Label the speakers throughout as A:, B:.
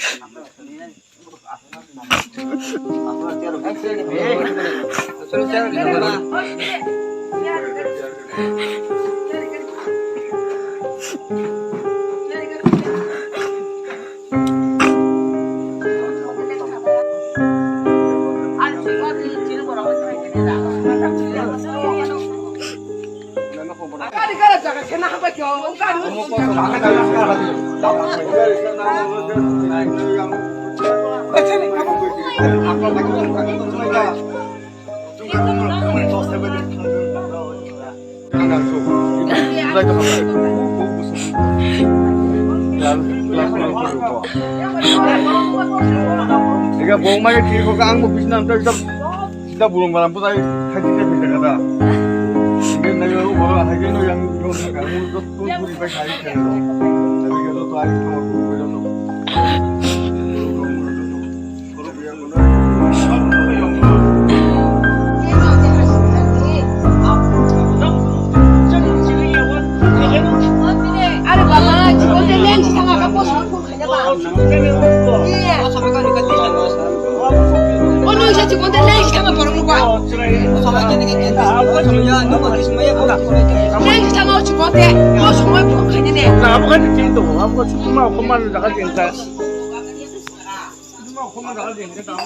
A: Jika bohong macam ni, kau kan mau bisnis nanti kita burung malam pun saya kita bisa kata. Jika negara orang hari ni yang kamu tu pun baik hari ni. Tapi kalau tu hari kamu pun belum. Aku kan itu, aku cuma kemana dah jengkel. Cuma kemana dah jengkel kamu.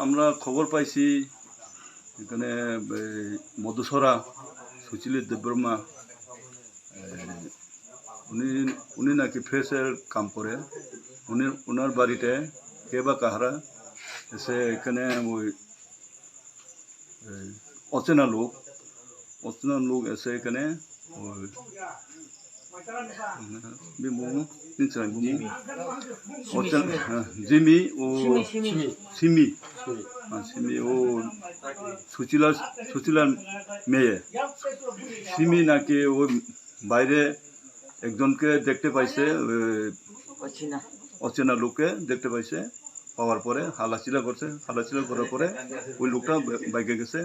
A: আমরা খবর পাইছি এখানে মধুসরা সুচিলি দেববর্মা উনি নাকি ফ্রেশের কাম করে ওনার বাড়িতে কে বা কাহারা এসে এখানে ওই অচেনা লোক এসে এখানে ওই জিমি ও সিমি ও সুচিলার মেয়ে সিমি নাকি ও বাইরে একজনকে দেখতে পাইছে অচেনা লোককে দেখতে পাইছে পাওয়ার পরে হালাচিলা করার পরে ওই লোকটা বাইকে গেছে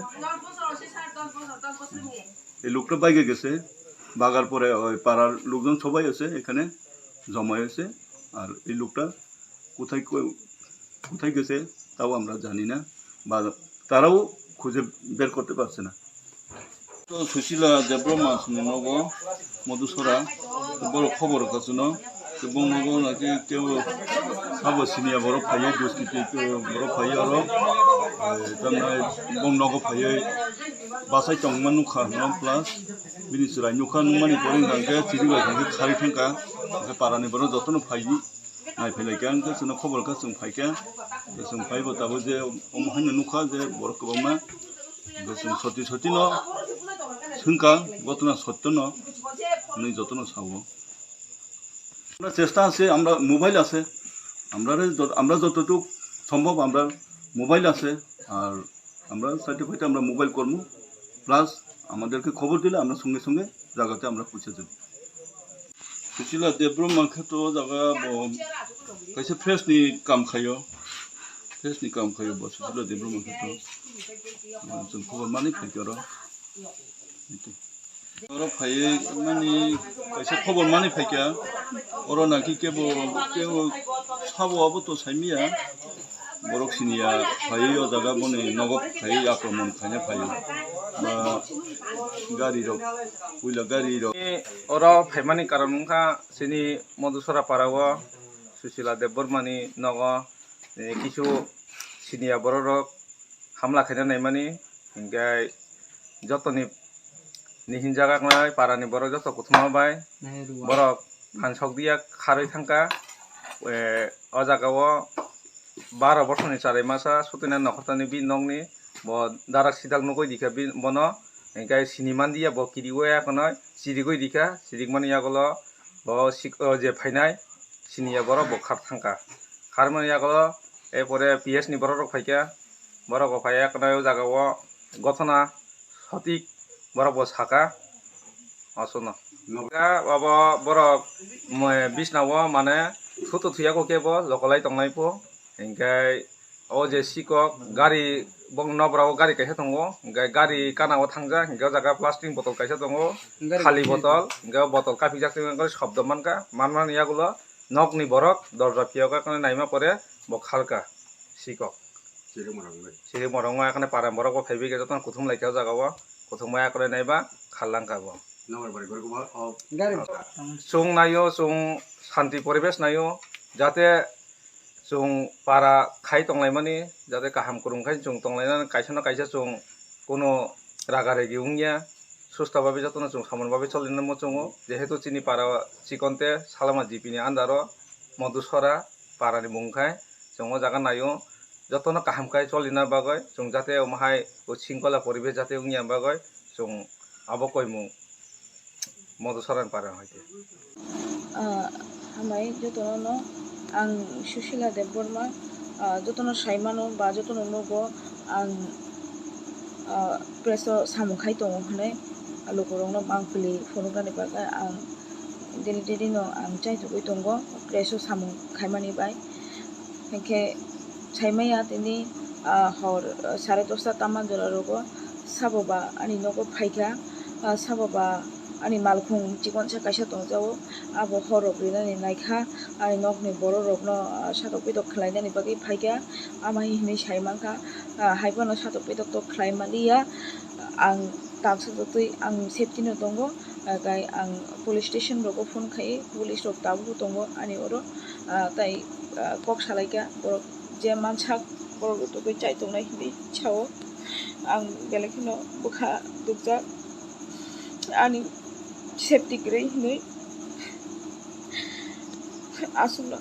A: এই লোকটা বাইকে গেছে বাগার পরে ওই পাড়ার লোকজন সবাই আছে এখানে জমা হয়েছে আর এই লোকটা কোথায় গেছে তাও আমরা জানি না বা তারাও খুঁজে বের করতে পারছে না তো সুশীলা দেববর্মা নগ মধুসরা বড় খবর কাছে এবং নগ নাকি কেউ সাবো সিনিয়া বড় ফাইয়ে দুষ্কৃতি বড় ফাইয়ে আরো বং নগ ফাইয়ে বাসাই টংমান নুখা প্লাস बिनिसुराय नुखा नुमानि परें थांके चिरिबाय थांके खारि थांका पारानि बरो जतनो फाइनि नायफैलायके आंखो जोंनो खबरखौ जों फाइके जों फाइबो दाबो जे अमहायनो नुखा जे बर गोबांना जों सति न सोंका घटना सत्य न नै जतनो सावो আমরা চেষ্টা আছে আমরা মোবাইল আছে আমরা যতটুকু সম্ভব আমরা মোবাইল আছে আর আমরা সার্টিফাইড আমরা মোবাইল করব প্লাস আমাদেরকে খবর দিলে আমরা সঙ্গে সঙ্গে জায়গাতে আমরা পৌঁছে যাব সুশীলা দেববর্মাকে তো জায়গা কাছে ফ্রেশনি কাম খাयो সুশীলা দেববর্মাকে তো जों खबर माने फाइयो र फाइयो माने कासे खबर माने फाइया अर नाखि केबो साबोआबो तो साइमिया बरकसिनिया फाइयो जागा बने नगब फाइयो आक्रमण खाने फाइयो गाड़ी रो उइला गाड़ी रो
B: और फाइमानि कारण मुखा सिनि मधुसरा पाराव सुशीला देबबर्मानि नग किछु सिनिया बररक हामला खाइना नायमानि इंगाय जतनि निहिन जागाखनाय पारानि बर जत कुथुमाबाय बरक फानसक दिया खारै थांका अ जागाव 12 বছরनि चारै मासा सुतिना नखरतानि बि नंनि ब दाराक सिदाक नगय दिखा बि बन इंगाय सिनिमान दिया ब किरिगया कनय सिरिगय दिखा सिरिगमानि यागल ब जे फाइनाय सिनिया बर ब खार थांका खारमानि यागल एपरे पीएस नि बर रक फाइका borok bo phai ekna jagao gotona sotik borok bo saka asono babo borok bisnao mane thuto thuyako kebo lokolai tongnai po hingkai o je sikok gari bong nobrao gari kaisa tongo hingkai gari kanao thangja hingkai jaga plastic botol kaisa tongo khali botol hingkai botol kapijak hingkai shobdo manka manman yagulo nokni borok dorja piyoga kane naima pore bo khalka sikok siri morong ekane para borok bo phaibi ge joton kuthum laika jagao kuthum maya kore naiba khalangka bo chung nayo chung shanti poribesh nayo jate chung para khai tonglai mani jate kaham kurungkai chung tonglai kaisa na kaisa chung kono ragare giungya susta babe jotono chung samon babe cholina mo chungo jehetu chini para chikonte salama jipini andaro modusora para ni mungkai chung o jaga nayo jotono kaham kai cholina bagoi chung jate omhai o singkola poribesh jate ungya bagoi chung abo koimung modusora para hoite
C: hamai jotono ang Sushila Debborma jotono saimano ba jotono nogo ang preso samukhai tongo hane alokorongno mangpili phonogani baga ang deli no ang chai tugui tongo preso samukhai mani bai hengke saimaya tini hor 10:30 taman jora rogo saboba ani nogo phaika saboba ani malkhung chikon sa kaisa tongjao abo horok rinani naikha ani nokni borok rokno satok pitok khlainani bagi phaika amai hini saimangka haibano satok pitok to khlaimaniya ang tamsatoi ang safety no tongo gai ang police station roko phone khai police rok tabu tongo ani oro tai kok salaika borok je mansak borok to chai tongnai hini chao ang belekino bukha dukja ani safety grey hini asuna